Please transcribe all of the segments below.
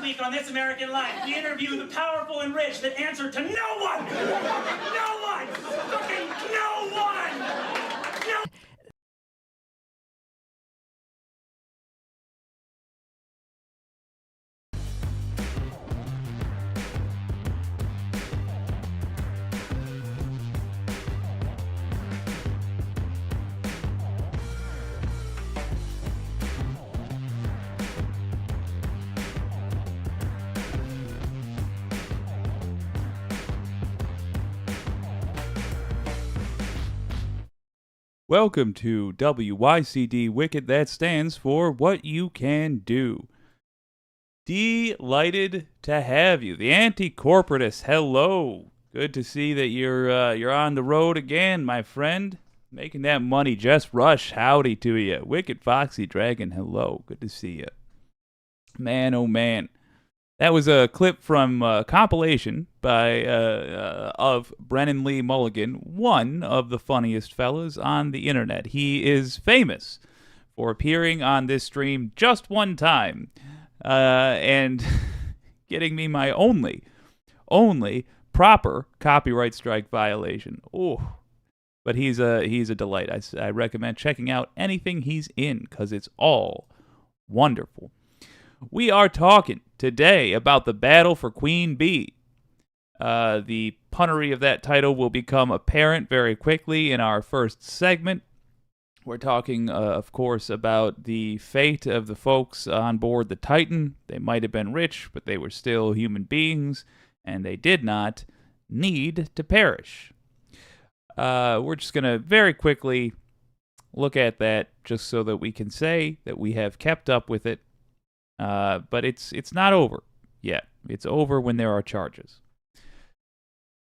Last week on This American Life, we interview the powerful and rich that answer to no one! No one! Fucking no one! No. Welcome to WYCD Wicked, that stands for What You Can Do. Delighted to have you. The anti-corporatists, hello. Good to see that you're on the road again, my friend. Making that money just rush. Howdy to you. Wicked Foxy Dragon, hello. Good to see you. Man, oh man. That was a clip from a compilation by of Brennan Lee Mulligan, one of the funniest fellas on the internet. He is famous for appearing on this stream just one time and getting me my only proper copyright strike violation. Oh, but he's a delight. I recommend checking out anything he's in because it's all wonderful. We are talking today about the battle for Queen Bee. The punnery of that title will become apparent very quickly in our first segment. We're talking, of course, about the fate of the folks on board the Titan. They might have been rich, but they were still human beings, and they did not need to perish. We're just going to very quickly look at that just so that we can say that we have kept up with it. But it's not over yet. It's over when there are charges.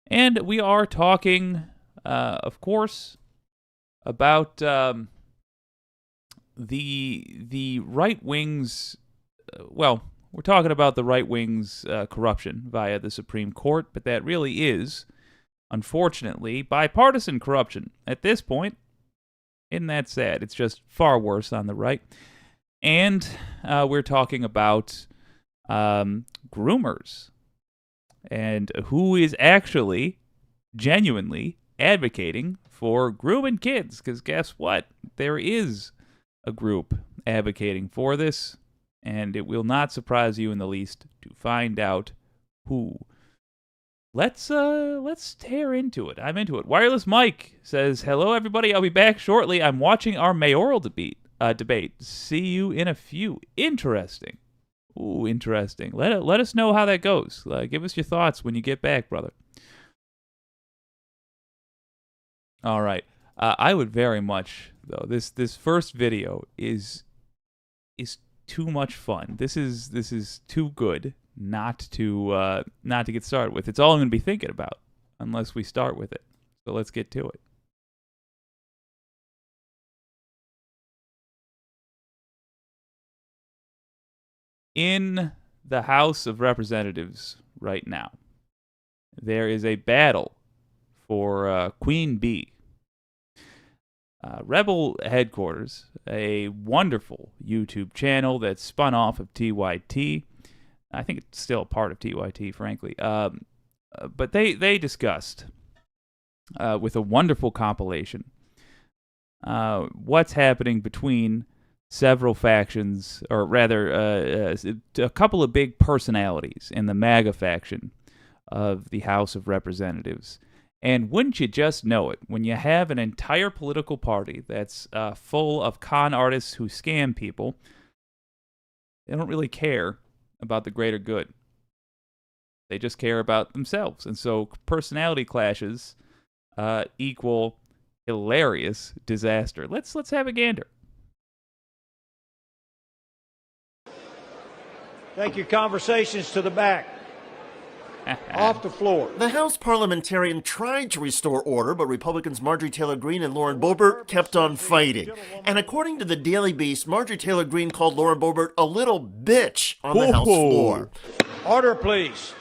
And we are talking, of course, about the right wing's. Well, we're talking about the right wing's corruption via the Supreme Court, but that really is, unfortunately, bipartisan corruption at this point. Isn't that sad? It's just far worse on the right. And we're talking about groomers and who is actually genuinely advocating for grooming kids. Because guess what? There is a group advocating for this, and it will not surprise you in the least to find out who. Let's tear into it. I'm into it. Wireless Mike says, "Hello, everybody. I'll be back shortly. I'm watching our mayoral debate. See you in a few." Interesting. Ooh, interesting. Let us know how that goes. Give us your thoughts when you get back, brother. All right. I would very much, though. This first video is too much fun. This is too good not to get started with. It's all I'm going to be thinking about unless we start with it. So let's get to it. In the House of Representatives right now, there is a battle for Queen Bee. Rebel Headquarters, a wonderful YouTube channel that spun off of TYT. I think it's still a part of TYT, frankly. But they discussed, with a wonderful compilation, what's happening between several factions, or rather a couple of big personalities in the MAGA faction of the House of Representatives. And wouldn't you just know it, when you have an entire political party that's full of con artists who scam people, they don't really care about the greater good. They just care about themselves. And so personality clashes equal hilarious disaster. Let's have a gander. Take your conversations to the back. Off the floor. The House parliamentarian tried to restore order, but Republicans Marjorie Taylor Greene and Lauren Boebert kept on fighting. And according to the Daily Beast, Marjorie Taylor Greene called Lauren Boebert a little bitch on the House floor. Order, please.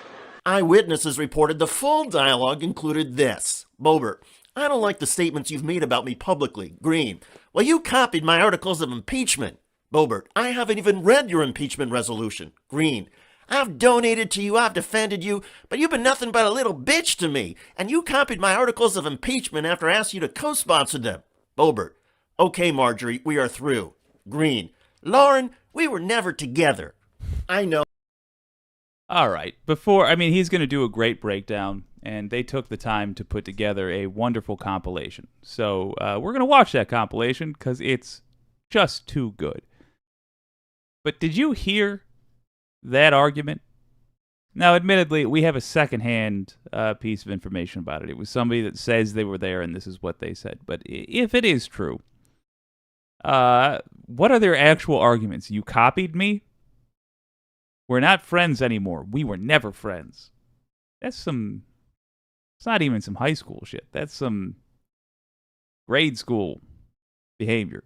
Eyewitnesses reported the full dialogue included this. Boebert: "I don't like the statements you've made about me publicly." Greene: "Well, you copied my articles of impeachment." Boebert: "I haven't even read your impeachment resolution." Greene: I've donated to you, I've defended you, but you've been nothing but a little bitch to me, and you copied my articles of impeachment after I asked you to co-sponsor them. Boebert, okay, Marjorie, we are through. Green, Lauren, we were never together. I know. All right. He's going to do a great breakdown, and they took the time to put together a wonderful compilation. So we're going to watch that compilation because it's just too good. But did you hear that argument? Now, admittedly, we have a secondhand piece of information about it. It was somebody that says they were there, and this is what they said. But if it is true, what are their actual arguments? You copied me? We're not friends anymore. We were never friends. It's not even some high school shit. That's some grade school behavior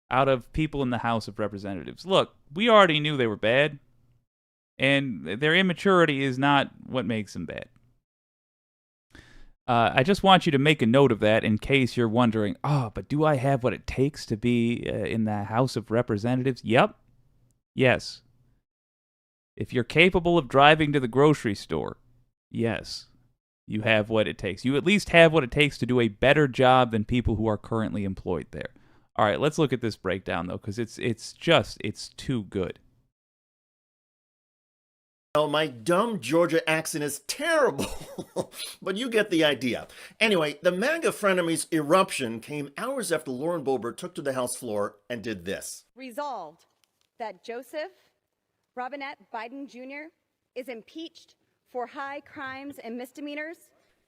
out of people in the House of Representatives. Look, we already knew they were bad, and their immaturity is not what makes them bad. I just want you to make a note of that in case you're wondering, but do I have what it takes to be in the House of Representatives? Yep. Yes. If you're capable of driving to the grocery store, yes, you have what it takes. You at least have what it takes to do a better job than people who are currently employed there. All right, let's look at this breakdown, though, because it's too good. Oh, my dumb Georgia accent is terrible, but you get the idea. Anyway, the MAGA frenemies' eruption came hours after Lauren Boebert took to the House floor and did this. Resolved that Joseph Robinette Biden Jr. is impeached for high crimes and misdemeanors.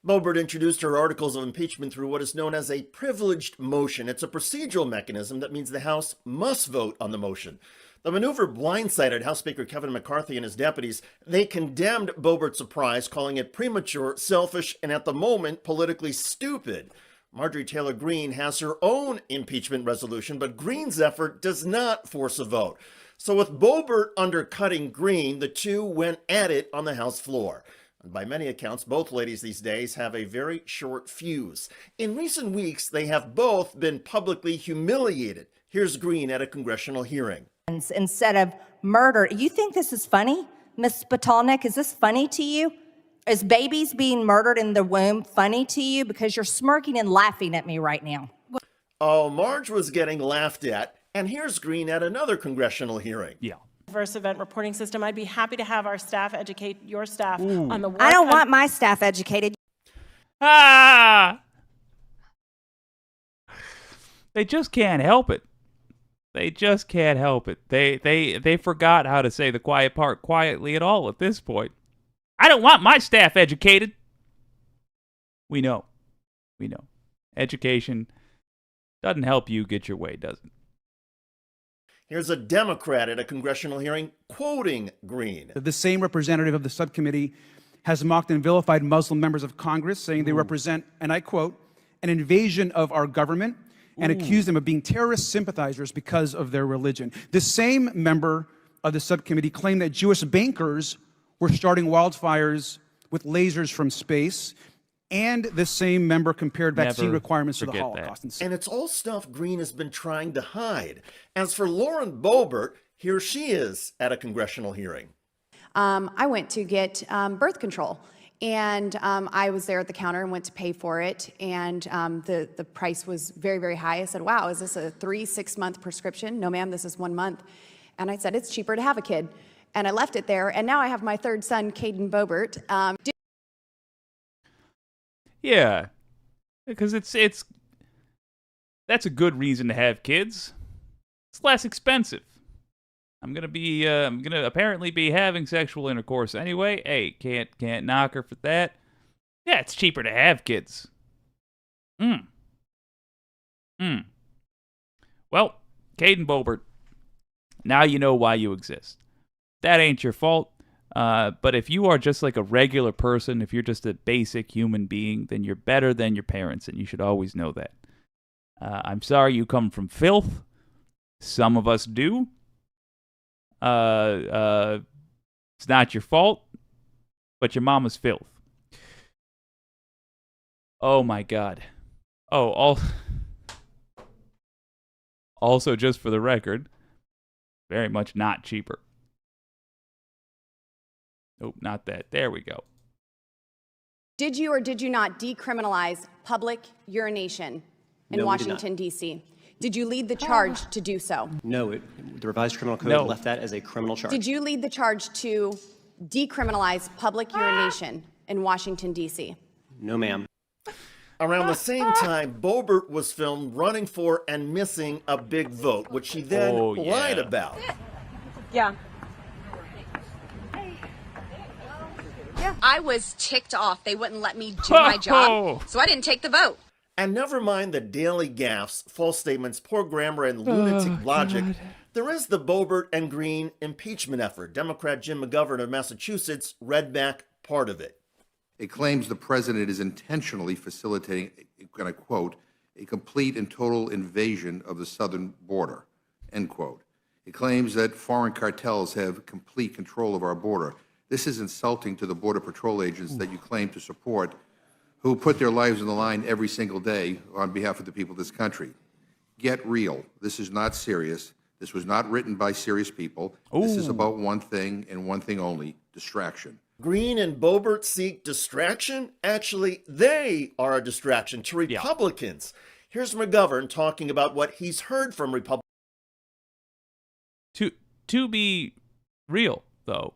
Boebert introduced her articles of impeachment through what is known as a privileged motion. It's a procedural mechanism that means the House must vote on the motion. The maneuver blindsided House Speaker Kevin McCarthy and his deputies. They condemned Boebert's surprise, calling it premature, selfish, and at the moment, politically stupid. Marjorie Taylor Greene has her own impeachment resolution, but Greene's effort does not force a vote. So with Boebert undercutting Greene, the two went at it on the House floor. And by many accounts, both ladies these days have a very short fuse. In recent weeks, they have both been publicly humiliated. Here's Greene at a congressional hearing. Instead of murder. You think this is funny, Ms. Spitalnik? Is this funny to you? Is babies being murdered in the womb funny to you? Because you're smirking and laughing at me right now. Oh, Marge was getting laughed at. And here's Greene at another congressional hearing. Yeah. Diverse event reporting system. I'd be happy to have our staff educate your staff on the work. I don't want my staff educated. They just can't help it. They just can't help it. They forgot how to say the quiet part quietly at all at this point. I don't want my staff educated. We know. Education doesn't help you get your way, does it? Here's a Democrat at a congressional hearing quoting Greene. The same representative of the subcommittee has mocked and vilified Muslim members of Congress, saying they represent, and I quote, an invasion of our government, and accused them of being terrorist sympathizers because of their religion. The same member of the subcommittee claimed that Jewish bankers were starting wildfires with lasers from space, and the same member compared vaccine requirements to the Holocaust. And it's all stuff Greene has been trying to hide. As for Lauren Boebert, here she is at a congressional hearing. I went to get birth control. And I was there at the counter and went to pay for it. And the price was very, very high. I said, wow, is this a 3-6-month prescription? No, ma'am, this is 1 month. And I said, it's cheaper to have a kid. And I left it there. And now I have my third son, Caden Boebert. Yeah, because that's a good reason to have kids. It's less expensive. I'm gonna apparently be having sexual intercourse anyway. Hey, can't knock her for that. Yeah, it's cheaper to have kids. Well, Caden Boebert, now you know why you exist. That ain't your fault. But if you are just like a regular person, if you're just a basic human being, then you're better than your parents, and you should always know that. I'm sorry you come from filth. Some of us do. It's not your fault, but your mama's filth. Oh my God. Also, just for the record, very much not cheaper. Nope, not that. There we go. Did you or did you not decriminalize public urination in Washington, D.C.? Did you lead the charge to do so? No, the revised criminal code left that as a criminal charge. Did you lead the charge to decriminalize public urination in Washington, D.C.? No, ma'am. Around the same time, Boebert was filmed running for and missing a big vote, which he then lied about. Yeah. I was ticked off. They wouldn't let me do my job, so I didn't take the vote. And never mind the daily gaffes, false statements, poor grammar, and lunatic logic, there is the Boebert and Green impeachment effort. Democrat Jim McGovern of Massachusetts read back part of it. It claims the president is intentionally facilitating, and I quote, a complete and total invasion of the southern border, end quote. It claims that foreign cartels have complete control of our border. This is insulting to the Border Patrol agents that you claim to support, who put their lives on the line every single day on behalf of the people of this country. Get real. This is not serious. This was not written by serious people. This is about one thing and one thing only, distraction. Green and Boebert seek distraction? Actually, they are a distraction to Republicans. Here's McGovern talking about what he's heard from Republicans. To be real, though,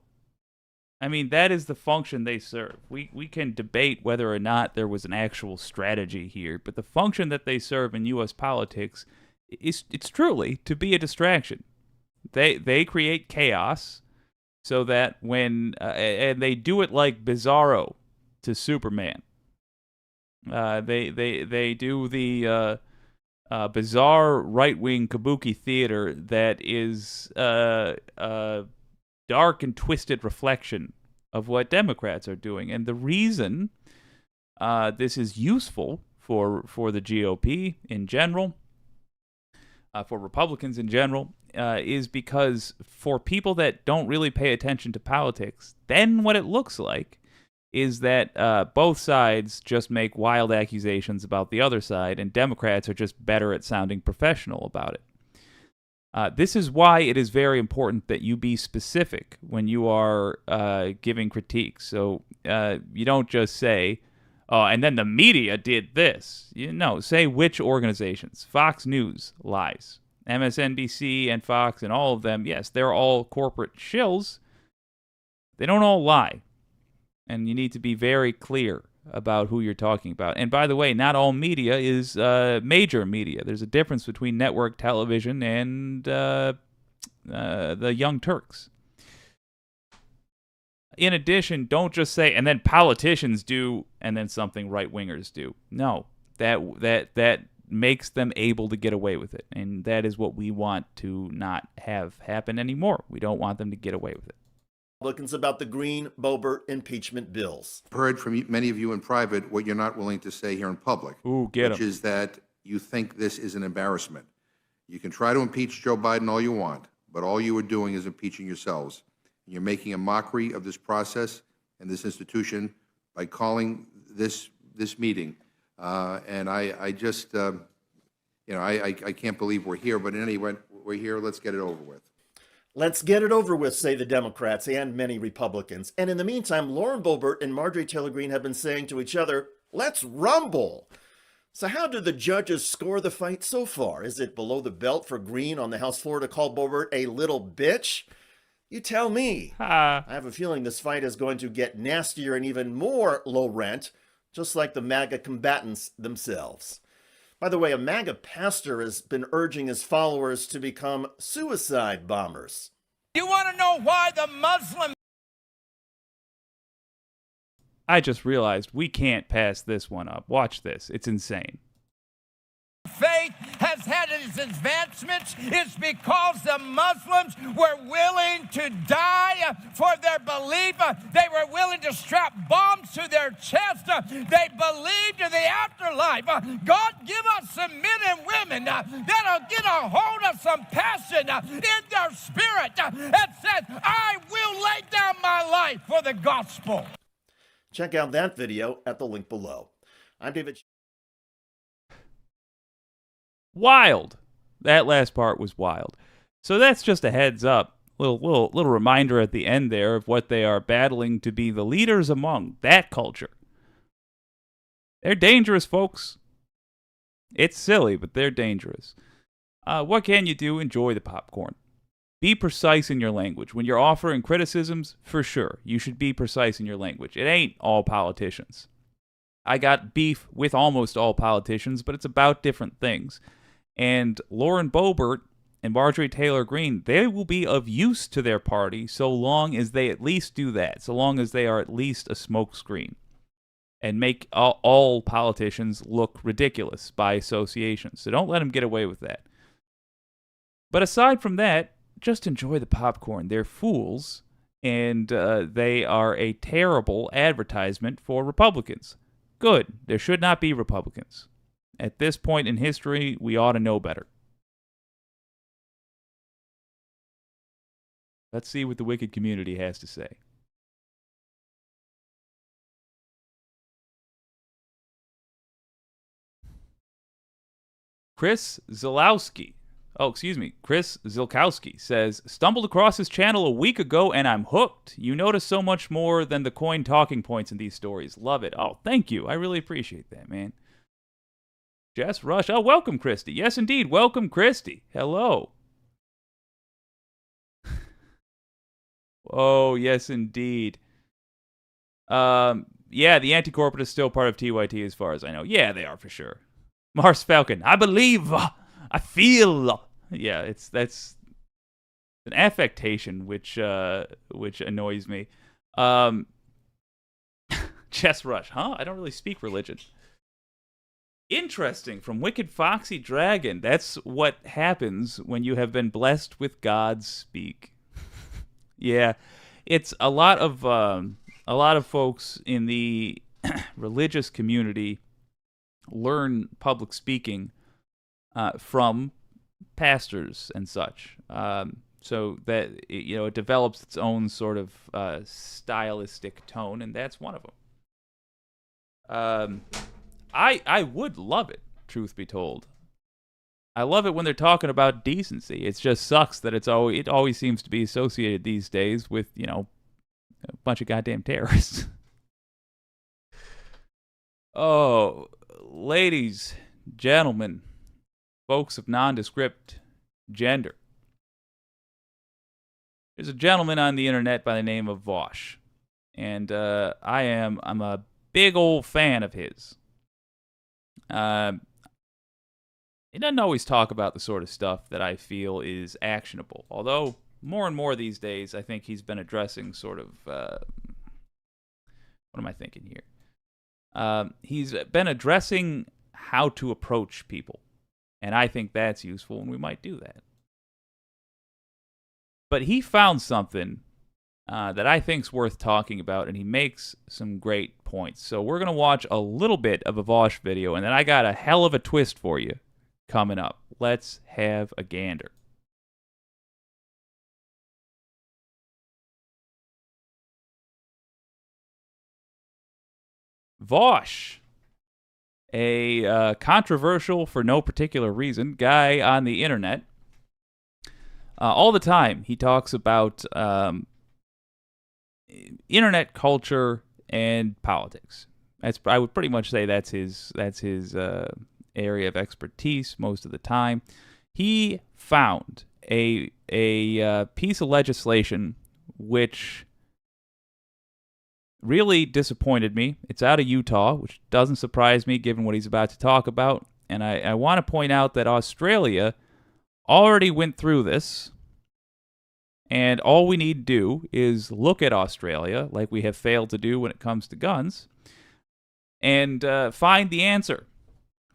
I mean, that is the function they serve. We can debate whether or not there was an actual strategy here, but the function that they serve in U.S. politics is it's truly to be a distraction. They create chaos so that when and they do it like Bizarro to Superman. They do the bizarre right-wing kabuki theater that is dark and twisted reflection of what Democrats are doing. And the reason this is useful for the GOP in general, for Republicans in general, is because for people that don't really pay attention to politics, then what it looks like is that both sides just make wild accusations about the other side, and Democrats are just better at sounding professional about it. This is why it is very important that you be specific when you are giving critiques. So you don't just say, oh, and then the media did this. Say which organizations. Fox News lies. MSNBC and Fox and all of them, yes, they're all corporate shills. They don't all lie. And you need to be very clear about who you're talking about. And by the way, not all media is major media. There's a difference between network television and the Young Turks. In addition, don't just say, and then politicians do, and then something right-wingers do. No, that makes them able to get away with it. And that is what we want to not have happen anymore. We don't want them to get away with it. Republicans about the Green Boebert impeachment bills. Heard from many of you in private what you're not willing to say here in public, which is that you think this is an embarrassment. You can try to impeach Joe Biden all you want, but all you are doing is impeaching yourselves. You're making a mockery of this process and this institution by calling this meeting. And I just, I can't believe we're here, but anyway, we're here. Let's get it over with. Let's get it over with, say the Democrats and many Republicans. And in the meantime, Lauren Boebert and Marjorie Taylor Greene have been saying to each other, let's rumble. So how did the judges score the fight so far? Is it below the belt for Greene on the House floor to call Boebert a little bitch? You tell me. I have a feeling this fight is going to get nastier and even more low rent, just like the MAGA combatants themselves. By the way, a MAGA pastor has been urging his followers to become suicide bombers. You want to know why the Muslim... I just realized we can't pass this one up. Watch this. It's insane. Faith has had its advancements is because the Muslims were willing to die for their belief. They were willing to strap bombs to their chest. They believed in the afterlife. God, give us some men and women that'll get a hold of some passion in their spirit that says, I will lay down my life for the gospel. Check out that video at the link below. I'm David. Wild. That last part was wild. So that's just a heads up. little reminder at the end there of what they are battling to be the leaders among, that culture. They're dangerous, folks. It's silly, but they're dangerous. What can you do? Enjoy the popcorn. Be precise in your language. When you're offering criticisms, for sure, you should be precise in your language. It ain't all politicians. I got beef with almost all politicians, but it's about different things. And Lauren Boebert and Marjorie Taylor Greene, they will be of use to their party so long as they at least do that, so long as they are at least a smokescreen and make all politicians look ridiculous by association. So don't let them get away with that. But aside from that, just enjoy the popcorn. They're fools, and they are a terrible advertisement for Republicans. Good. There should not be Republicans. At this point in history, we ought to know better. Let's see what the wicked community has to say. Chris Zilkowski says, stumbled across his channel a week ago and I'm hooked. You notice so much more than the coin talking points in these stories. Love it. Oh, thank you. I really appreciate that, man. Jess Rush. Oh, welcome, Christy. Yes, indeed. Welcome, Christy. Hello. Oh, yes, indeed. Yeah, the anti-corporate is still part of TYT as far as I know. Yeah, they are for sure. Mars Falcon. I believe. I feel. Yeah, that's an affectation which annoys me. Chess Rush, huh? I don't really speak religion. Interesting. From Wicked Foxy Dragon. That's what happens when you have been blessed with God's speak. Yeah, it's a lot of folks in the religious community learn public speaking from pastors and such, so that it develops its own sort of stylistic tone, and that's one of them. I would love it, truth be told. I love it when they're talking about decency. It just sucks that it always seems to be associated these days with a bunch of goddamn terrorists. Oh, ladies, gentlemen, folks of nondescript gender. There's a gentleman on the internet by the name of Vaush, and I'm a big old fan of his. He doesn't always talk about the sort of stuff that I feel is actionable, although more and more these days I think he's been addressing sort of what am I thinking here? He's been addressing how to approach people, and I think that's useful, and we might do that. But he found something that I think's worth talking about, and he makes some great points. So we're going to watch a little bit of a Vaush video, and then I got a hell of a twist for you coming up. Let's have a gander. Vaush, a controversial for no particular reason guy on the internet. All the time he talks about internet culture and politics. I would pretty much say that's his area of expertise most of the time. He found a piece of legislation which really disappointed me. It's out of Utah, which doesn't surprise me given what he's about to talk about. And I want to point out that Australia already went through this. And all we need to do is look at Australia, like we have failed to do when it comes to guns, and find the answer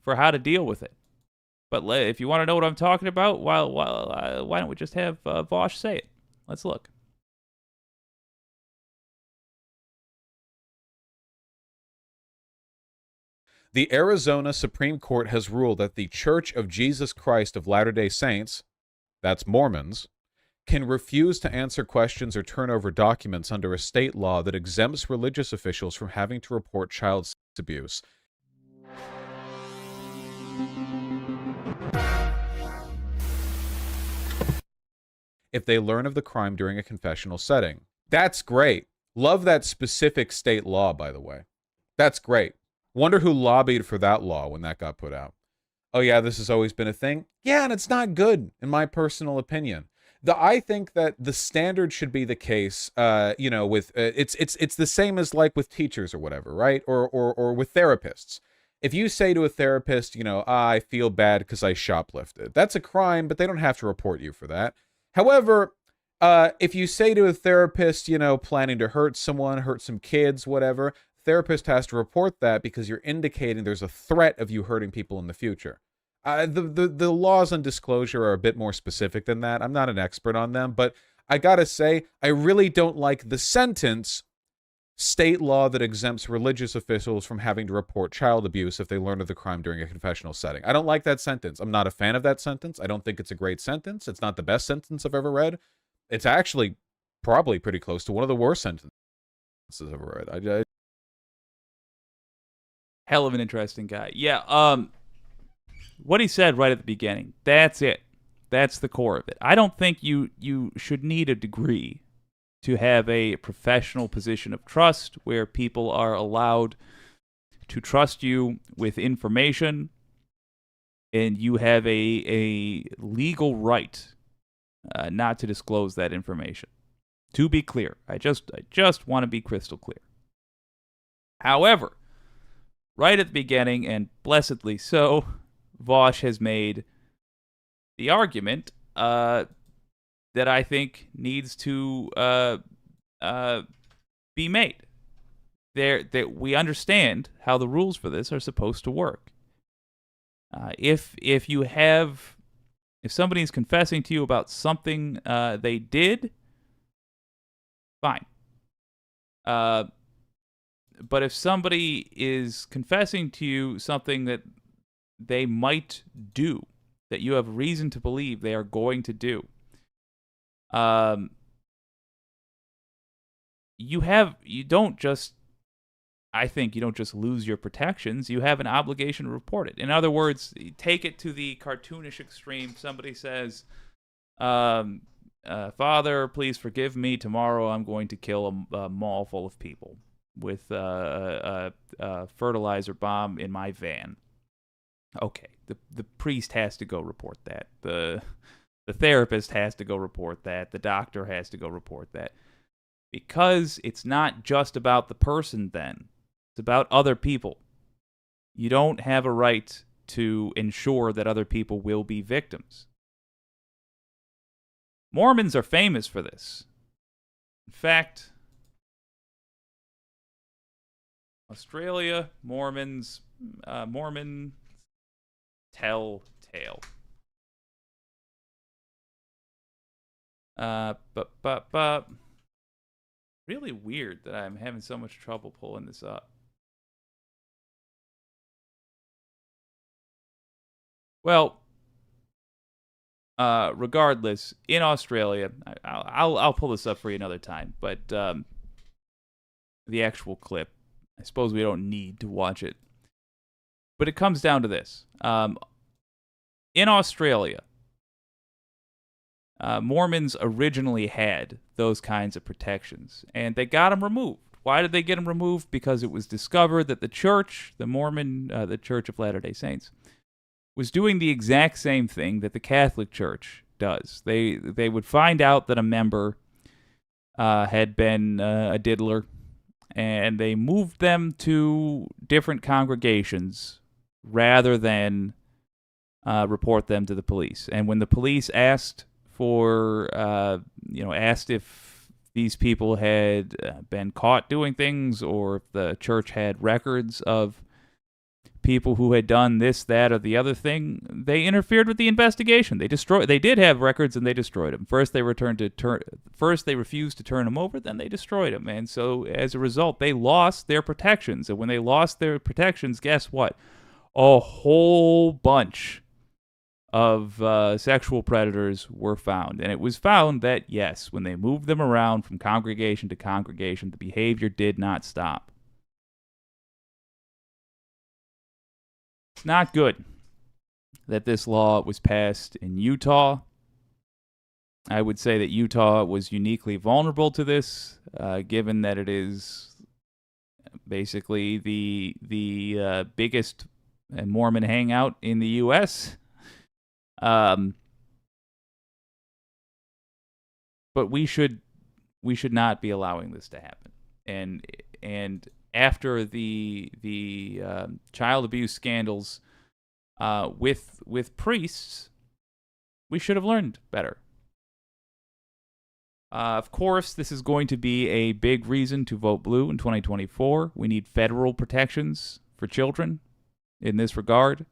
for how to deal with it. But if you want to know what I'm talking about, why don't we just have Vaush say it? Let's look. The Arizona Supreme Court has ruled that the Church of Jesus Christ of Latter-day Saints, that's Mormons, can refuse to answer questions or turn over documents under a state law that exempts religious officials from having to report child sex abuse. if they learn of the crime during a confessional setting. That's great. Love that specific state law, by the way. That's great. Wonder who lobbied for that law when that got put out. Oh yeah, this has always been a thing. Yeah, and it's not good, in my personal opinion. I think that the standard should be the case, with it's the same as like with teachers or whatever, right? Or with therapists. If you say to a therapist, I feel bad because I shoplifted, that's a crime, but they don't have to report you for that. However, if you say to a therapist, planning to hurt someone, hurt some kids, whatever, therapist has to report that because you're indicating there's a threat of you hurting people in the future. The laws on disclosure are a bit more specific than that. I'm not an expert on them, but I gotta say, I really don't like the sentence, state law that exempts religious officials from having to report child abuse if they learn of the crime during a confessional setting. I don't like that sentence. I'm not a fan of that sentence. I don't think it's a great sentence. It's not the best sentence I've ever read. It's actually probably pretty close to one of the worst sentences I've ever read. Hell of an interesting guy. Yeah, what he said right at the beginning, that's it. That's the core of it. I don't think you should need a degree to have a professional position of trust where people are allowed to trust you with information and you have a legal right not to disclose that information. To be clear, I just want to be crystal clear. However, right at the beginning, and blessedly so, Vaush has made the argument that I think needs to be made. That we understand how the rules for this are supposed to work. If somebody is confessing to you about something they did, fine. But if somebody is confessing to you something that they might do, that you have reason to believe they are going to do, you don't just lose your protections. You have an obligation to report it. In other words, take it to the cartoonish extreme. Somebody says, Father, please forgive me. Tomorrow I'm going to kill a mall full of people with a fertilizer bomb in my van. Okay, the priest has to go report that. The therapist has to go report that. The doctor has to go report that. Because it's not just about the person then. It's about other people. You don't have a right to ensure that other people will be victims. Mormons are famous for this. In fact, Australia, Mormon tell tale. But really weird that I'm having so much trouble pulling this up. Well, regardless, in Australia, I'll pull this up for you another time, but the actual clip, I suppose we don't need to watch it. But it comes down to this. In Australia, Mormons originally had those kinds of protections, and they got them removed. Why did they get them removed? Because it was discovered that the church, the Church of Latter-day Saints, was doing the exact same thing that the Catholic Church does. They would find out that a member had been a diddler, and they moved them to different congregations rather than report them to the police. And when the police asked if these people had been caught doing things, or if the church had records of people who had done this, that, or the other thing, they interfered with the investigation. They did have records, and they destroyed them. First, they refused to turn them over, then they destroyed them. And so, as a result, they lost their protections. And when they lost their protections, guess what? A whole bunch of sexual predators were found. And it was found that, yes, when they moved them around from congregation to congregation, the behavior did not stop. It's not good that this law was passed in Utah. I would say that Utah was uniquely vulnerable to this, given that it is basically the biggest Mormon hangout in the U.S. But we should not be allowing this to happen. And after the child abuse scandals with priests, we should have learned better. Of course, this is going to be a big reason to vote blue in 2024. We need federal protections for children in this regard.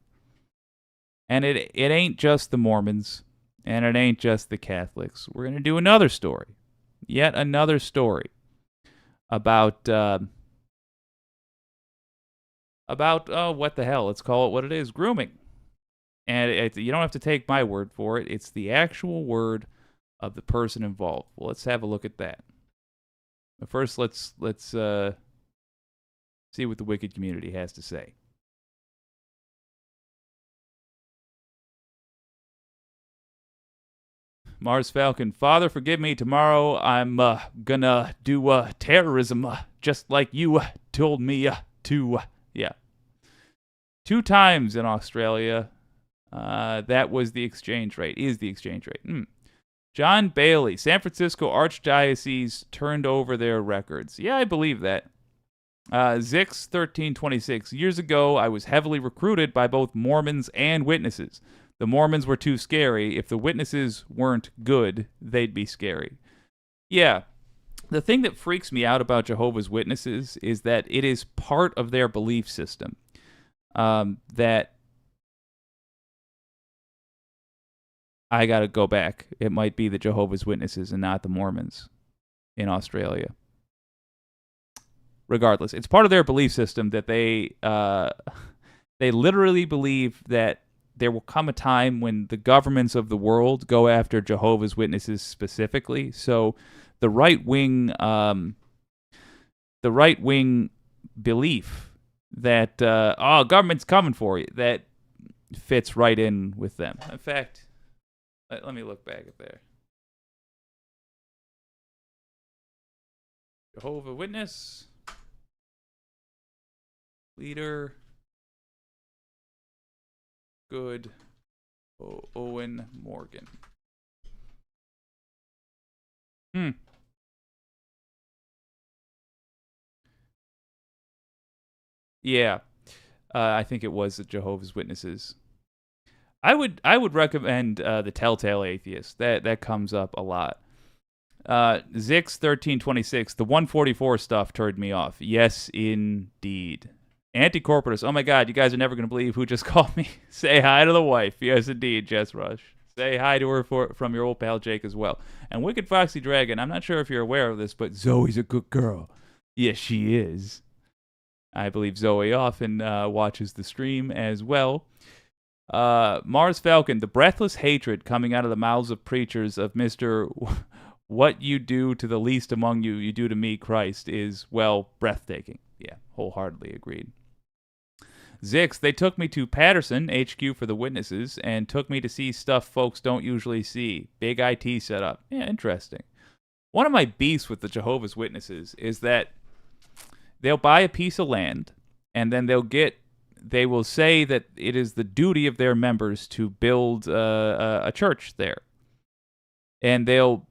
And it ain't just the Mormons, and it ain't just the Catholics. We're going to do another story, yet another story about what the hell? Let's call it what it is, grooming. And you don't have to take my word for it. It's the actual word of the person involved. Well, let's have a look at that. But first, let's see what the wicked community has to say. Mars Falcon, Father, forgive me. Tomorrow I'm gonna do terrorism, just like you told me to. Yeah. 2 times in Australia. That was the exchange rate. Is the exchange rate. John Bailey, San Francisco Archdiocese turned over their records. Yeah, I believe that. Zix 1326. Years ago, I was heavily recruited by both Mormons and witnesses. The Mormons were too scary. If the witnesses weren't good, they'd be scary. Yeah. The thing that freaks me out about Jehovah's Witnesses is that it is part of their belief system. That I got to go back. It might be the Jehovah's Witnesses and not the Mormons in Australia. Regardless, it's part of their belief system that they literally believe that there will come a time when the governments of the world go after Jehovah's Witnesses specifically. So the right-wing belief that government's coming for you, that fits right in with them. In fact, let me look back at there. Jehovah Witness leader, good, Owen Morgan. Yeah, I think it was the Jehovah's Witnesses. I would recommend the Telltale Atheist. That comes up a lot. Zix 1326. The 144 stuff turned me off. Yes, indeed. Anti-corporatist. Oh my God, you guys are never going to believe who just called me. Say hi to the wife. Yes, indeed, Jess Rush. Say hi to her from your old pal Jake as well. And Wicked Foxy Dragon, I'm not sure if you're aware of this, but Zoe's a good girl. Yes, she is. I believe Zoe often watches the stream as well. Mars Falcon, the breathless hatred coming out of the mouths of preachers of Mr. What you do to the least among you, you do to me, Christ, is, well, breathtaking. Yeah, wholeheartedly agreed. Zix, they took me to Patterson, HQ for the witnesses, and took me to see stuff folks don't usually see. Big IT setup. Yeah, interesting. One of my beefs with the Jehovah's Witnesses is that they'll buy a piece of land, and then they will say that it is the duty of their members to build a church there. And they'll,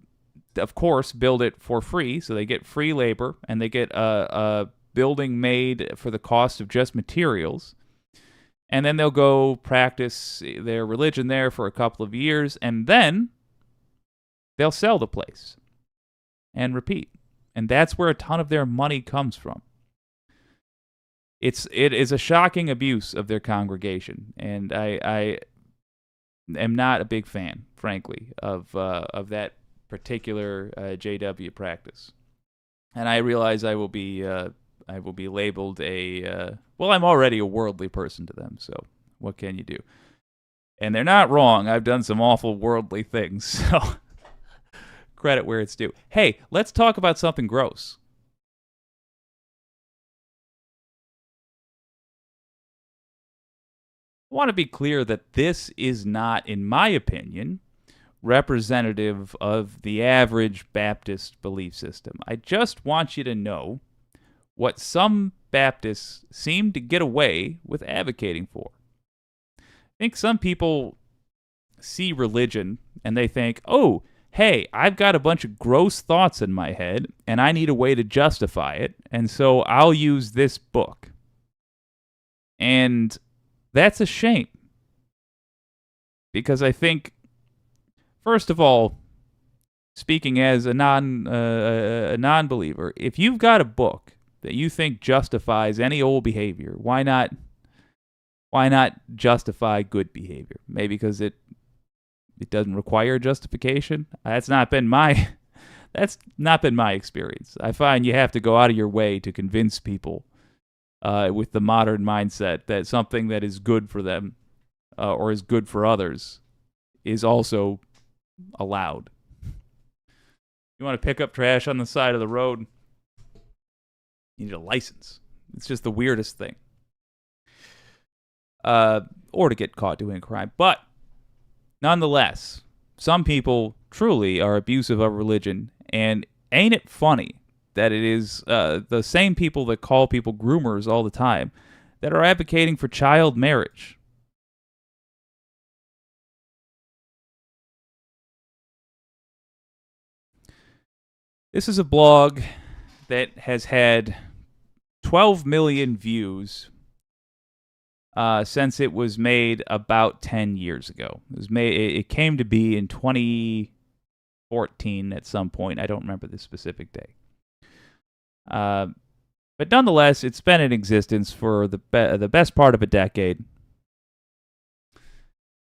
of course, build it for free, so they get free labor, and they get a building made for the cost of just materials. And then they'll go practice their religion there for a couple of years, and then they'll sell the place and repeat. And that's where a ton of their money comes from. It is a shocking abuse of their congregation, and I am not a big fan, frankly, of that particular JW practice. And I realize I will be labeled well, I'm already a worldly person to them, so what can you do? And they're not wrong. I've done some awful worldly things, so credit where it's due. Hey, let's talk about something gross. I want to be clear that this is not, in my opinion, representative of the average Baptist belief system. I just want you to know what some Baptists seem to get away with advocating for. I think some people see religion and they think, oh, hey, I've got a bunch of gross thoughts in my head and I need a way to justify it, and so I'll use this book. And that's a shame. Because I think, first of all, speaking as a non-believer, if you've got a book that you think justifies any old behavior, why not justify good behavior? Maybe because it doesn't require justification. That's not been my experience. I find you have to go out of your way to convince people with the modern mindset that something that is good for them or is good for others is also allowed. You want to pick up trash on the side of the road, you need a license. It's just the weirdest thing. Or to get caught doing a crime. But nonetheless, some people truly are abusive of religion, and ain't it funny that it is the same people that call people groomers all the time that are advocating for child marriage. This is a blog that has had 12 million views since it was made about 10 years ago. It came to be in 2014 at some point. I don't remember the specific day. But nonetheless, it's been in existence for the best part of a decade.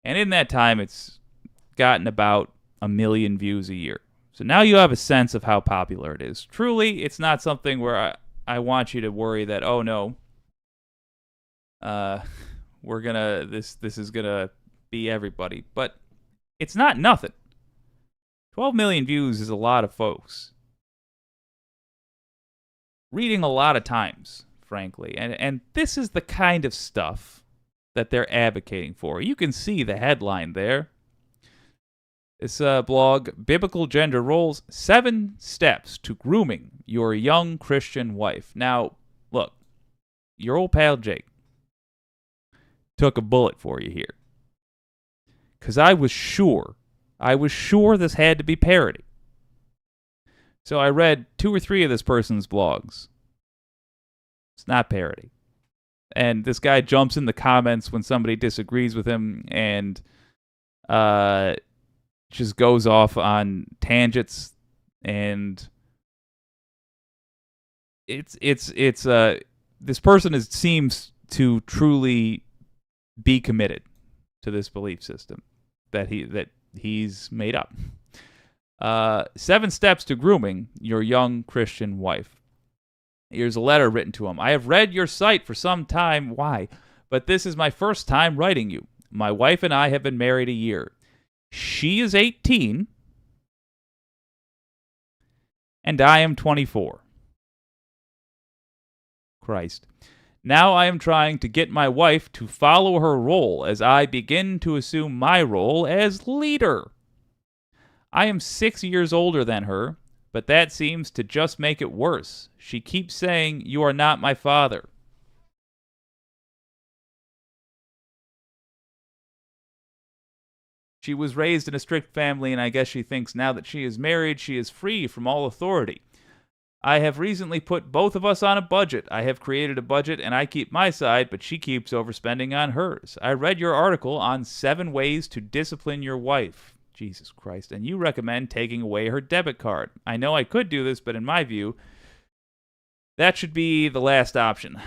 And in that time, it's gotten about 1 million views a year. So now you have a sense of how popular it is. Truly, it's not something where I want you to worry that, oh no, this is gonna be everybody. But it's not nothing. 12 million views is a lot of folks. Reading a lot of times, frankly. And this is the kind of stuff that they're advocating for. You can see the headline there. This blog, Biblical Gender Roles, 7 Steps to Grooming Your Young Christian Wife. Now, look, your old pal Jake took a bullet for you here. Because I was sure this had to be parody. So I read 2 or 3 of this person's blogs. It's not parody. And this guy jumps in the comments when somebody disagrees with him and just goes off on tangents, and it's this person seems to truly be committed to this belief system that he's made up. 7 steps to grooming your young Christian wife. Here's a letter written to him. I have read your site for some time. Why? But this is my first time writing you. My wife and I have been married a year. She is 18, and I am 24. Christ. Now I am trying to get my wife to follow her role as I begin to assume my role as leader. I am 6 years older than her, but that seems to just make it worse. She keeps saying, "You are not my father." She was raised in a strict family, and I guess she thinks now that she is married, she is free from all authority. I have recently put both of us on a budget. I have created a budget, and I keep my side, but she keeps overspending on hers. I read your article on 7 ways to discipline your wife. Jesus Christ. And you recommend taking away her debit card. I know I could do this, but in my view, that should be the last option.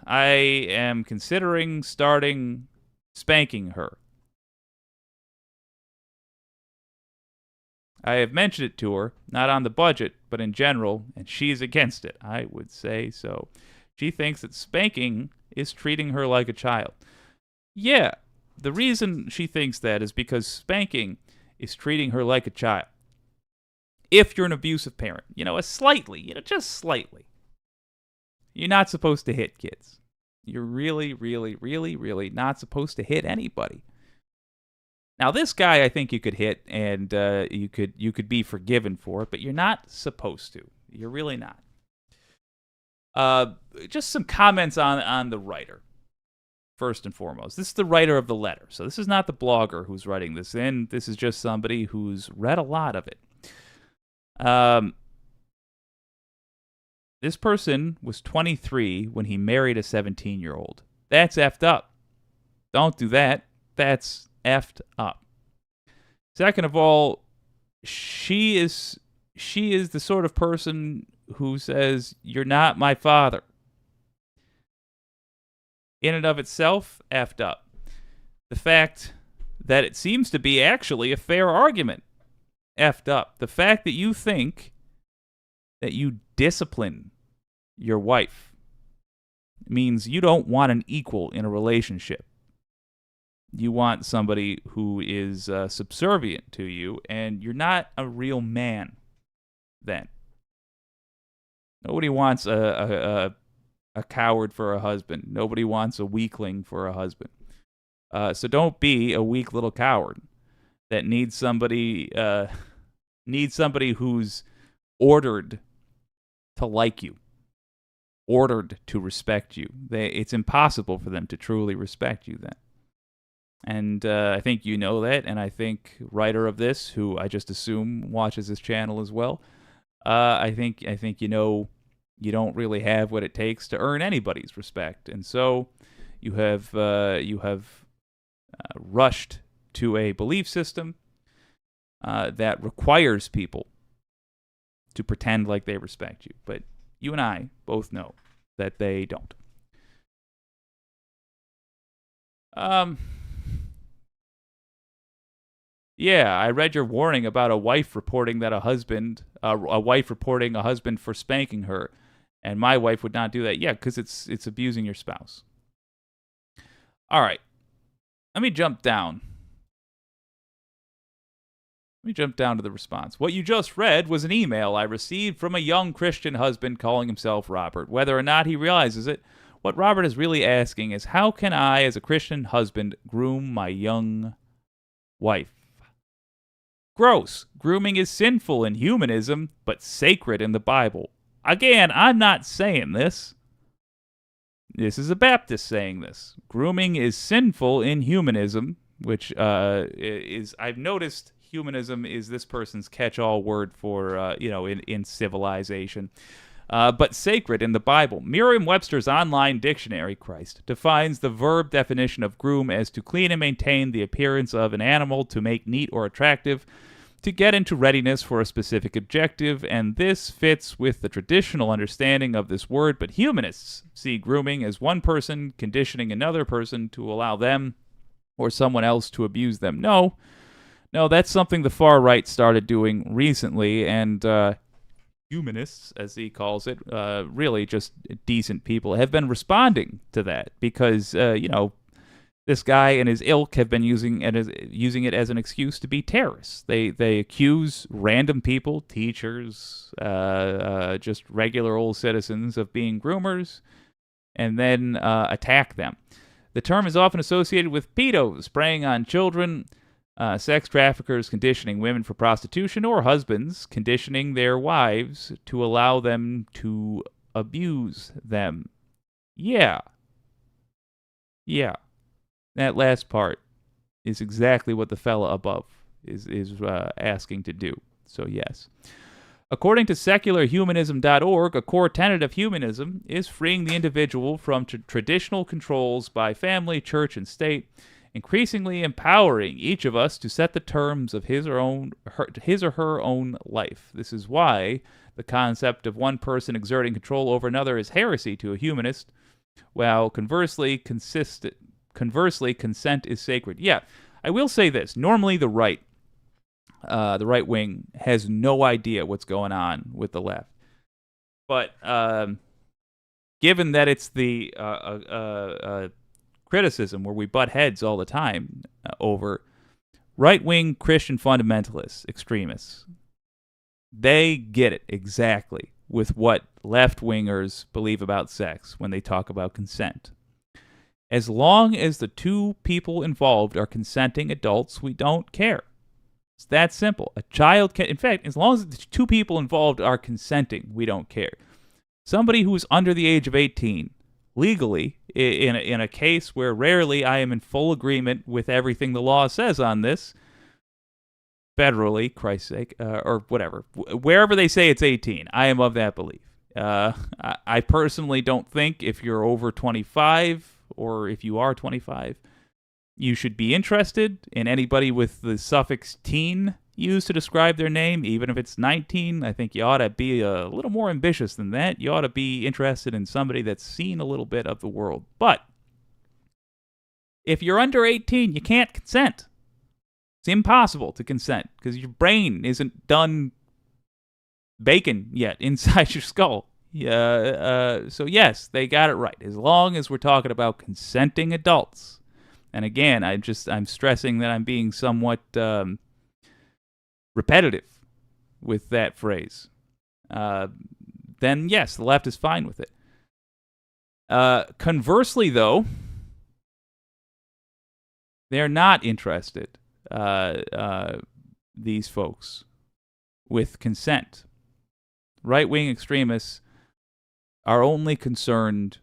I am considering starting spanking her. I have mentioned it to her, not on the budget, but in general, and she's against it. I would say so. She thinks that spanking is treating her like a child. Yeah, the reason she thinks that is because spanking is treating her like a child. If you're an abusive parent, just slightly. You're not supposed to hit kids. You're really, really, really, really not supposed to hit anybody. Now, this guy, I think you could hit, and you could be forgiven for it, but you're not supposed to. You're really not. Just some comments on the writer. First and foremost, this is the writer of the letter, so this is not the blogger who's writing this in. This is just somebody who's read a lot of it. This person was 23 when he married a 17-year-old. That's effed up. Don't do that. That's effed up. Second of all, she is the sort of person who says, "You're not my father." In and of itself, effed up. The fact that it seems to be actually a fair argument, effed up. The fact that you think that you discipline your wife means you don't want an equal in a relationship. You want somebody who is subservient to you, and you're not a real man then. Nobody wants a coward for a husband. Nobody wants a weakling for a husband. So don't be a weak little coward that needs somebody who's ordered to like you, ordered to respect you. It's impossible for them to truly respect you then. And I think you know that, and I think writer of this, who I just assume watches this channel as well, I think you know you don't really have what it takes to earn anybody's respect, and so you have rushed to a belief system that requires people to pretend like they respect you, but you and I both know that they don't. Yeah, I read your warning about a wife reporting a husband for spanking her, and my wife would not do that. Yeah, because it's abusing your spouse. All right, let me jump down. To the response. What you just read was an email I received from a young Christian husband calling himself Robert. Whether or not he realizes it, what Robert is really asking is, how can I, as a Christian husband, groom my young wife? Gross. Grooming is sinful in humanism, but sacred in the Bible. Again, I'm not saying this. This is a Baptist saying this. Grooming is sinful in humanism, which is, I've noticed humanism is this person's catch-all word for, in civilization. But sacred in the Bible. Merriam-Webster's online dictionary, defines the verb definition of groom as to clean and maintain the appearance of an animal, to make neat or attractive, to get into readiness for a specific objective, and this fits with the traditional understanding of this word, but humanists see grooming as one person conditioning another person to allow them or someone else to abuse them. No, that's something the far right started doing recently, and humanists, as he calls it, really just decent people, have been responding to that because, this guy and his ilk have been using it as an excuse to be terrorists. They accuse random people, teachers, just regular old citizens, of being groomers, and then attack them. The term is often associated with pedos, preying on children, sex traffickers conditioning women for prostitution, or husbands conditioning their wives to allow them to abuse them. Yeah. That last part is exactly what the fella above is asking to do. So yes. According to secularhumanism.org, a core tenet of humanism is freeing the individual from traditional controls by family, church, and state, increasingly empowering each of us to set the terms of his or her own life. This is why the concept of one person exerting control over another is heresy to a humanist, while conversely, consent is sacred. Yeah, I will say this. Normally the right wing has no idea what's going on with the left. But given that it's the criticism where we butt heads all the time over right-wing Christian fundamentalists, extremists, they get it exactly with what left-wingers believe about sex when they talk about consent. As long as the two people involved are consenting adults, we don't care. It's that simple. A child can, in fact, as long as the two people involved are consenting, we don't care. Somebody who is under the age of 18, legally, in a case where rarely I am in full agreement with everything the law says on this, federally, Christ's sake, or whatever, wherever they say it's 18, I am of that belief. I personally don't think if you're over 25, or if you are 25, you should be interested in anybody with the suffix teen used to describe their name, even if it's 19. I think you ought to be a little more ambitious than that. You ought to be interested in somebody that's seen a little bit of the world. But if you're under 18, you can't consent. It's impossible to consent because your brain isn't done baking yet inside your skull. So yes, they got it right. As long as we're talking about consenting adults. And again, I'm stressing that I'm being somewhat repetitive with that phrase. Then yes, the left is fine with it. Conversely, though, they're not interested, these folks, with consent. Right-wing extremists are only concerned,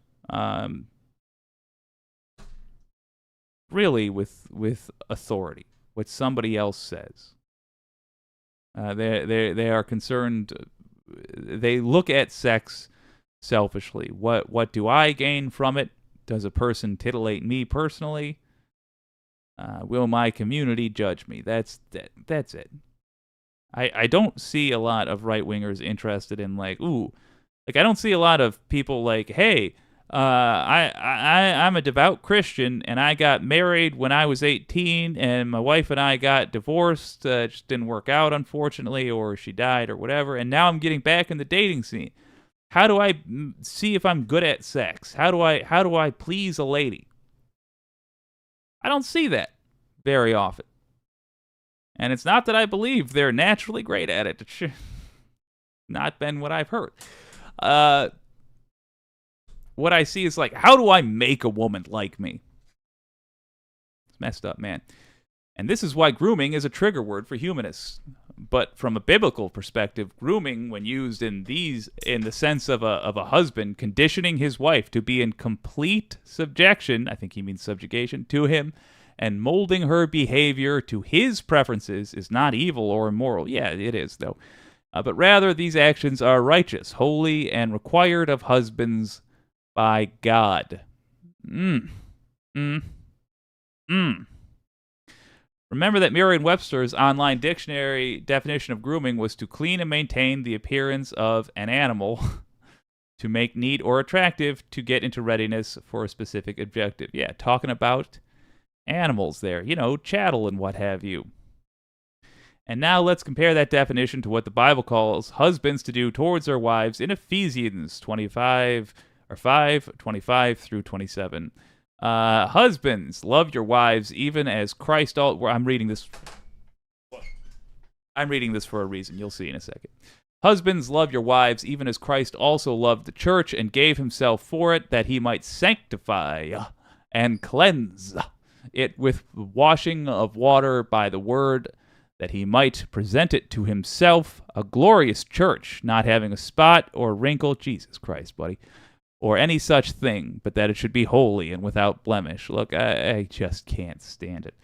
really, with authority, what somebody else says. They are concerned. They look at sex selfishly. What do I gain from it? Does a person titillate me personally? Will my community judge me? That's it. I don't see a lot of right-wingers interested in I don't see a lot of people like, hey, I'm a devout Christian and I got married when I was 18 and my wife and I got divorced. It just didn't work out, unfortunately, or she died or whatever. And now I'm getting back in the dating scene. How do I see if I'm good at sex? How do I please a lady? I don't see that very often. And it's not that I believe they're naturally great at it. It's not been what I've heard. What I see is how do I make a woman like me? It's messed up, man. And this is why grooming is a trigger word for humanists. But from a biblical perspective, grooming, when used in the sense of a husband conditioning his wife to be in complete subjection, I think he means subjugation, to him, and molding her behavior to his preferences is not evil or immoral. Yeah, it is, though. But rather, these actions are righteous, holy, and required of husbands by God. Remember that Merriam-Webster's online dictionary definition of grooming was to clean and maintain the appearance of an animal, to make neat or attractive, to get into readiness for a specific objective. Yeah, talking about animals there, chattel and what have you. And now let's compare that definition to what the Bible calls husbands to do towards their wives in Ephesians 5:25 through 27. Husbands, love your wives even as Christ I'm reading this for a reason. You'll see in a second. Husbands, love your wives even as Christ also loved the church and gave himself for it, that he might sanctify and cleanse it with washing of water by the word, that he might present it to himself a glorious church, not having a spot or wrinkle, Jesus Christ, buddy, or any such thing, but that it should be holy and without blemish. Look, I just can't stand it.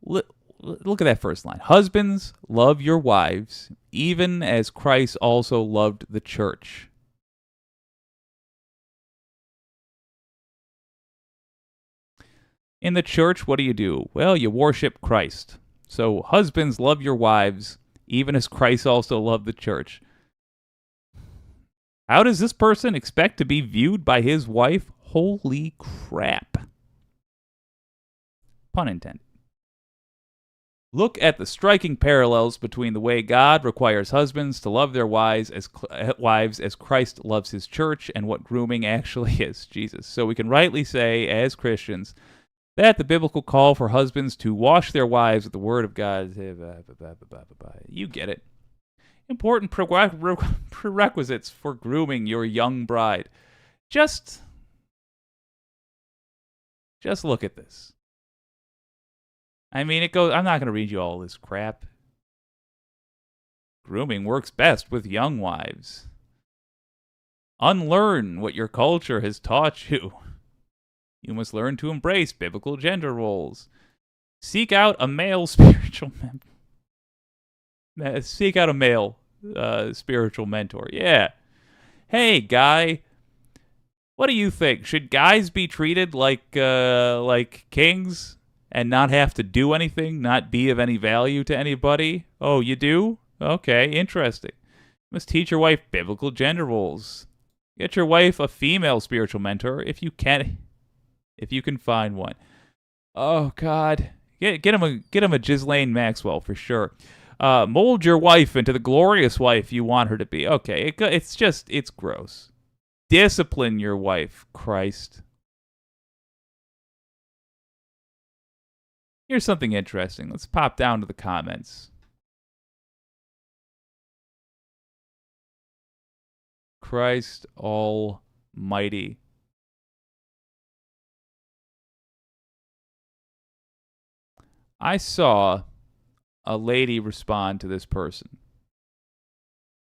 Look at that first line. Husbands, love your wives, even as Christ also loved the church. In the church, what do? Well, you worship Christ. So, husbands, love your wives, even as Christ also loved the church. How does this person expect to be viewed by his wife? Holy crap. Pun intended. Look at the striking parallels between the way God requires husbands to love their wives as Christ loves his church, and what grooming actually is. Jesus. So we can rightly say, as Christians, that the biblical call for husbands to wash their wives with the word of God, you get it. Important prerequisites for grooming your young bride. Just look at this. I mean, it goes. I'm not going to read you all this crap. Grooming works best with young wives. Unlearn what your culture has taught you. You must learn to embrace biblical gender roles. Seek out a male spiritual spiritual mentor. Yeah. Hey, guy. What do you think? Should guys be treated like kings and not have to do anything, not be of any value to anybody? Oh, you do? Okay, interesting. You must teach your wife biblical gender roles. Get your wife a female spiritual mentor if you can find one. Oh God, get him a Ghislaine Maxwell for sure. Mold your wife into the glorious wife you want her to be. Okay, it's gross. Discipline your wife, Christ. Here's something interesting. Let's pop down to the comments. Christ almighty. I saw a lady respond to this person.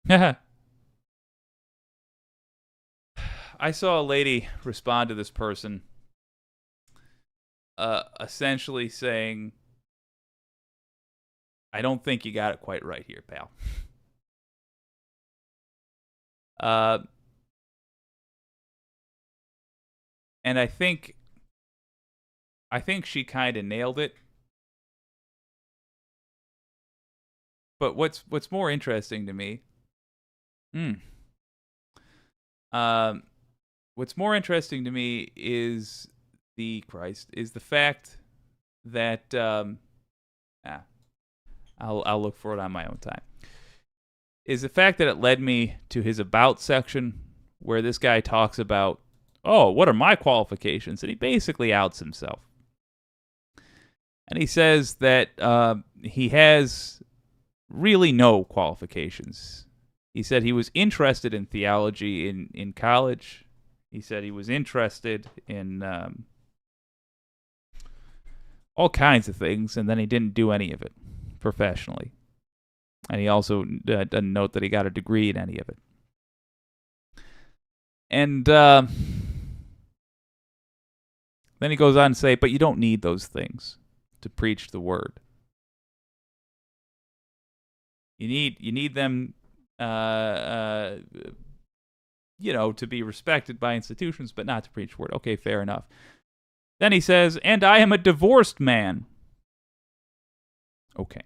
I saw a lady respond to this person essentially saying, I don't think you got it quite right here, pal. And I think she kind of nailed it. But what's more interesting to me? What's more interesting to me is the fact that I'll look for it on my own time. Is the fact that it led me to his about section where this guy talks about, oh, what are my qualifications? And he basically outs himself. And he says that he has really no qualifications. He said he was interested in theology in college. He said he was interested in all kinds of things, and then he didn't do any of it professionally. And he also doesn't note that he got a degree in any of it. And then he goes on to say, but you don't need those things to preach the word. You need them, to be respected by institutions, but not to preach the word. Okay, fair enough. Then he says, and I am a divorced man. Okay.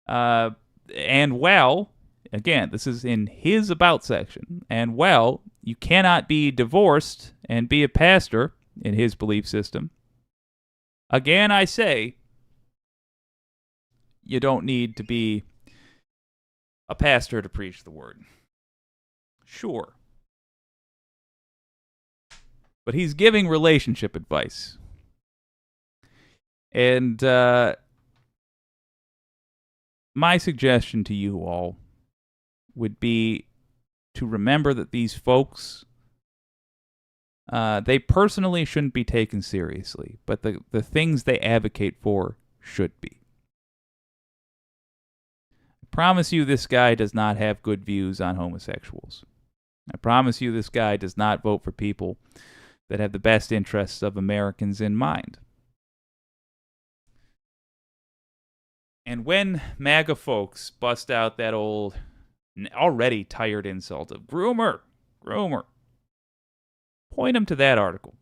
And well, again, this is in his about section. And well, you cannot be divorced and be a pastor in his belief system. Again, I say, you don't need to be a pastor to preach the word. Sure. But he's giving relationship advice. And my suggestion to you all would be to remember that these folks, they personally shouldn't be taken seriously, but the things they advocate for should be. I promise you this guy does not have good views on homosexuals. I promise you this guy does not vote for people that have the best interests of Americans in mind. And when MAGA folks bust out that old, already tired insult of groomer, point them to that article.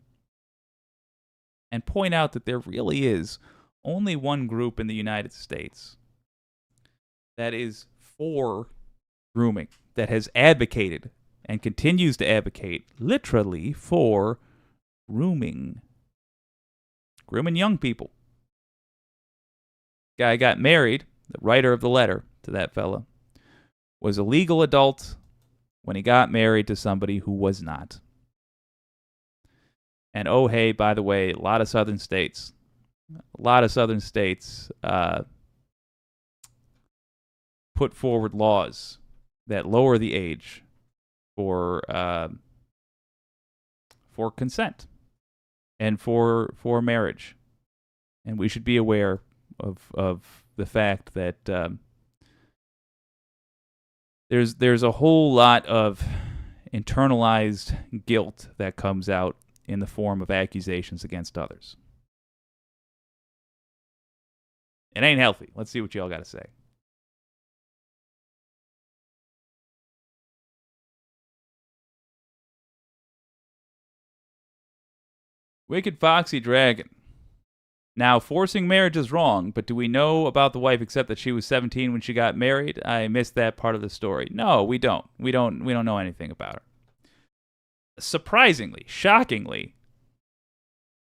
And point out that there really is only one group in the United States that is for grooming, that has advocated and continues to advocate literally for grooming young people. Guy got married, the writer of the letter to that fella, was a legal adult when he got married to somebody who was not. And oh, hey, by the way, a lot of southern states put forward laws that lower the age for consent and for marriage, and we should be aware of the fact that there's a whole lot of internalized guilt that comes out in the form of accusations against others. It ain't healthy. Let's see what y'all got to say. Wicked Foxy Dragon. Now, forcing marriage is wrong, but do we know about the wife except that she was 17 when she got married? I missed that part of the story. No, we don't. We don't know anything about her. Surprisingly, shockingly,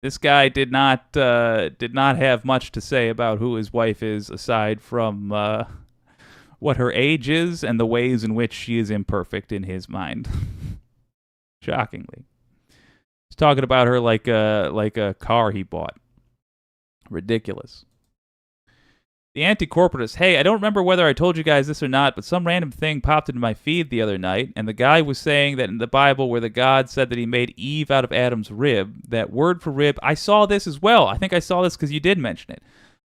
this guy did not have much to say about who his wife is, aside from what her age is and the ways in which she is imperfect in his mind. Shockingly, he's talking about her like a car he bought. Ridiculous. The anti-corporatist. Hey, I don't remember whether I told you guys this or not, but some random thing popped into my feed the other night, and the guy was saying that in the Bible where the God said that he made Eve out of Adam's rib, that word for rib, I saw this as well. I think I saw this because you did mention it.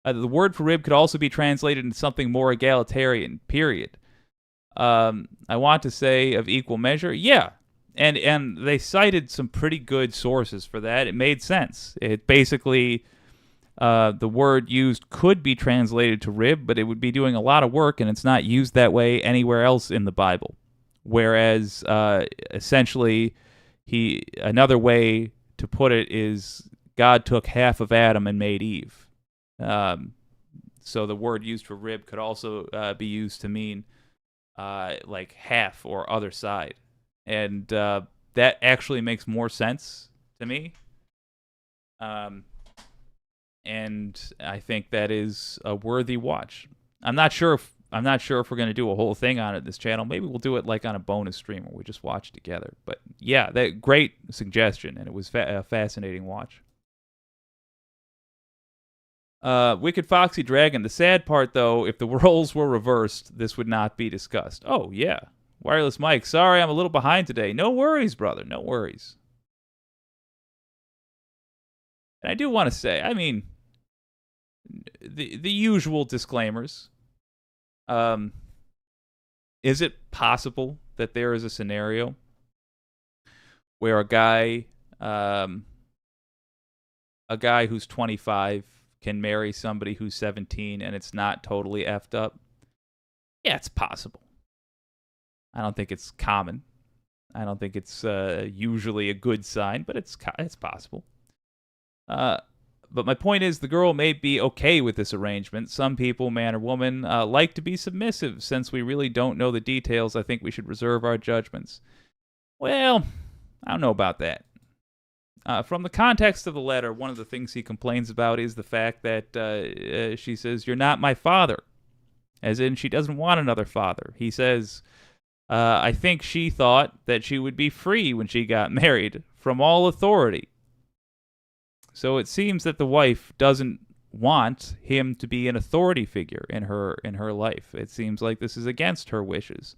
The word for rib could also be translated into something more egalitarian, period. I want to say of equal measure. Yeah. And they cited some pretty good sources for that. It made sense. It basically... the word used could be translated to rib, but it would be doing a lot of work, and it's not used that way anywhere else in the Bible. Whereas, essentially, another way to put it is God took half of Adam and made Eve. So the word used for rib could also be used to mean like half or other side. And that actually makes more sense to me. And I think that is a worthy watch. I'm not sure if we're going to do a whole thing on it this channel. Maybe we'll do it like on a bonus stream where we just watch together. But yeah, that great suggestion, and it was a fascinating watch. Wicked Foxy Dragon. The sad part, though, if the roles were reversed, this would not be discussed. Oh yeah, Wireless Mike. Sorry, I'm a little behind today. No worries, brother. No worries. And I do want to say, I mean, the usual disclaimers. Is it possible that there is a scenario where a guy who's 25 can marry somebody who's 17 and it's not totally effed up? Yeah, it's possible. I don't think it's common. I don't think it's usually a good sign, but it's possible. But my point is, the girl may be okay with this arrangement. Some people, man or woman, like to be submissive. Since we really don't know the details, I think we should reserve our judgments. Well, I don't know about that. From the context of the letter, one of the things he complains about is the fact that she says, "You're not my father." As in, she doesn't want another father. He says, I think she thought that she would be free when she got married from all authority. So it seems that the wife doesn't want him to be an authority figure in her life. It seems like this is against her wishes.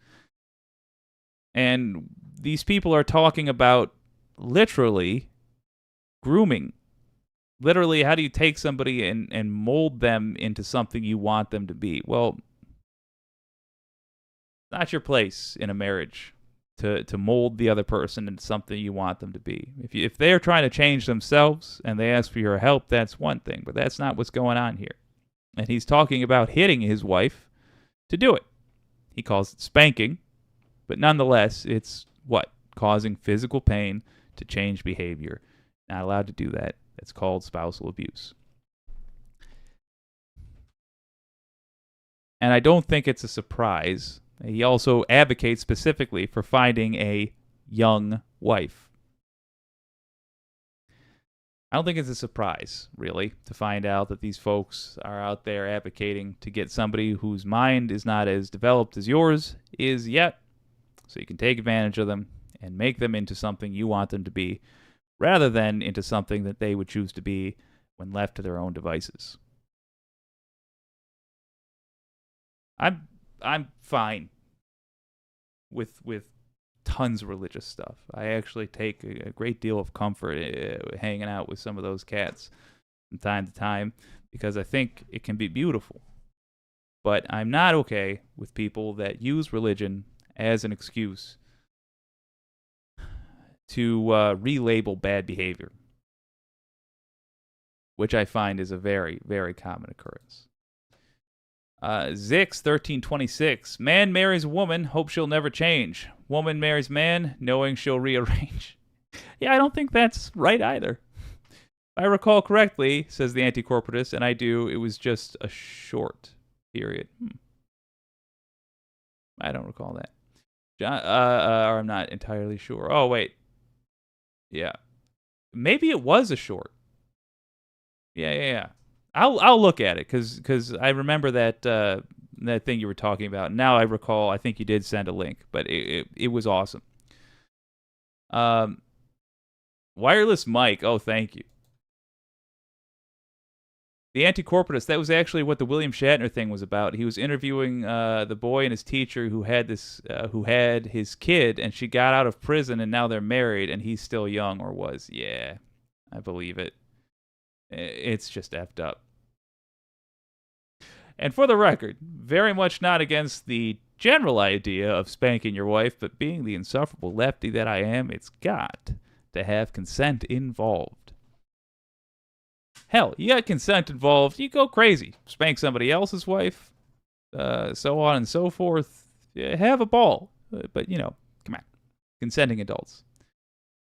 And these people are talking about literally grooming. Literally, how do you take somebody and mold them into something you want them to be? Well, it's not your place in a marriage to mold the other person into something you want them to be. If they're trying to change themselves and they ask for your help, that's one thing, but that's not what's going on here. And he's talking about hitting his wife to do it. He calls it spanking, but nonetheless, it's what? Causing physical pain to change behavior. Not allowed to do that. That's called spousal abuse. And I don't think it's a surprise. He also advocates specifically for finding a young wife. I don't think it's a surprise, really, to find out that these folks are out there advocating to get somebody whose mind is not as developed as yours is yet, so you can take advantage of them and make them into something you want them to be, rather than into something that they would choose to be when left to their own devices. I'm fine with tons of religious stuff. I actually take a great deal of comfort hanging out with some of those cats from time to time because I think it can be beautiful. But I'm not okay with people that use religion as an excuse to relabel bad behavior, which I find is a very, very common occurrence. Zix 1326. Man marries woman, hope she'll never change. Woman marries man, knowing she'll rearrange. Yeah, I don't think that's right either. If I recall correctly, says the anti-corporatist, and I do, it was just a short period. I don't recall that. Or I'm not entirely sure. Oh, wait. Yeah. Maybe it was a short. Yeah. I'll look at it because I remember that that thing you were talking about. Now I recall. I think you did send a link, but it was awesome. Wireless mic. Oh, thank you. The anti-corporatist. That was actually what the William Shatner thing was about. He was interviewing the boy and his teacher who had his kid, and she got out of prison, and now they're married, and he's still young or was. Yeah, I believe it. It's just effed up. And for the record, very much not against the general idea of spanking your wife, but being the insufferable lefty that I am, it's got to have consent involved. Hell, you got consent involved, you go crazy. Spank somebody else's wife, so on and so forth. Have a ball. But, come on. Consenting adults.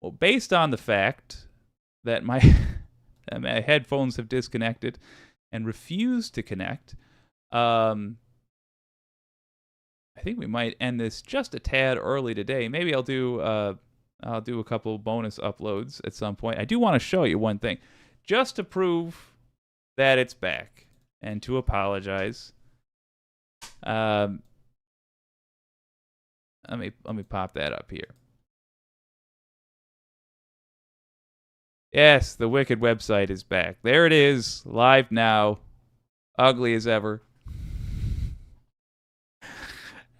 Well, based on the fact that my headphones have disconnected and refuse to connect, I think we might end this just a tad early today. Maybe I'll do a couple bonus uploads at some point. I do want to show you one thing, just to prove that it's back and to apologize. Let me pop that up here. Yes, the Wicked website is back. There it is, live now, ugly as ever,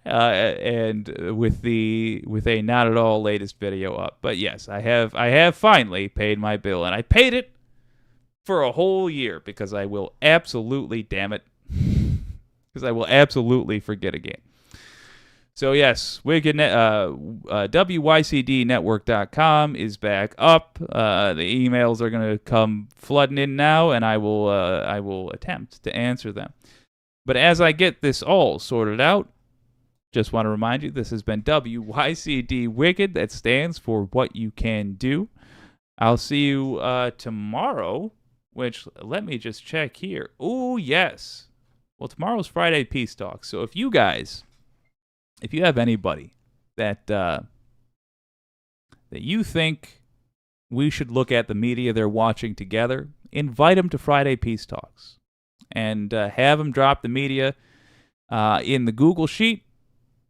and with a not at all latest video up. But yes, I have finally paid my bill, and I paid it for a whole year because I will absolutely, damn it, because I will absolutely forget again. So yes, WYCDnetwork.com is back up. The emails are going to come flooding in now, and I will attempt to answer them. But as I get this all sorted out, just want to remind you, this has been WYCD Wicked. That stands for What You Can Do. I'll see you tomorrow, which, let me just check here. Oh, yes. Well, tomorrow's Friday Peace Talk. So if you have anybody that you think we should look at the media they're watching together, invite them to Friday Peace Talks and have them drop the media in the Google Sheet.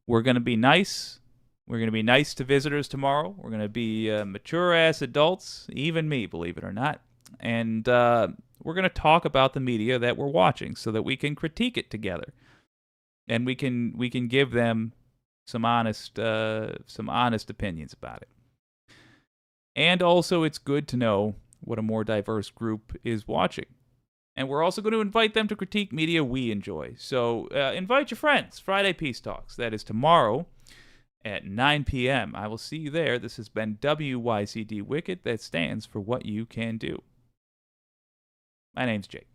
We're going to be nice. We're going to be nice to visitors tomorrow. We're going to be mature-ass adults, even me, believe it or not. And we're going to talk about the media that we're watching so that we can critique it together. And we can give them some honest opinions about it. And also, it's good to know what a more diverse group is watching. And we're also going to invite them to critique media we enjoy. So invite your friends. Friday Peace Talks. That is tomorrow at 9 p.m. I will see you there. This has been WYCD Wicked. That stands for What You Can Do. My name's Jake.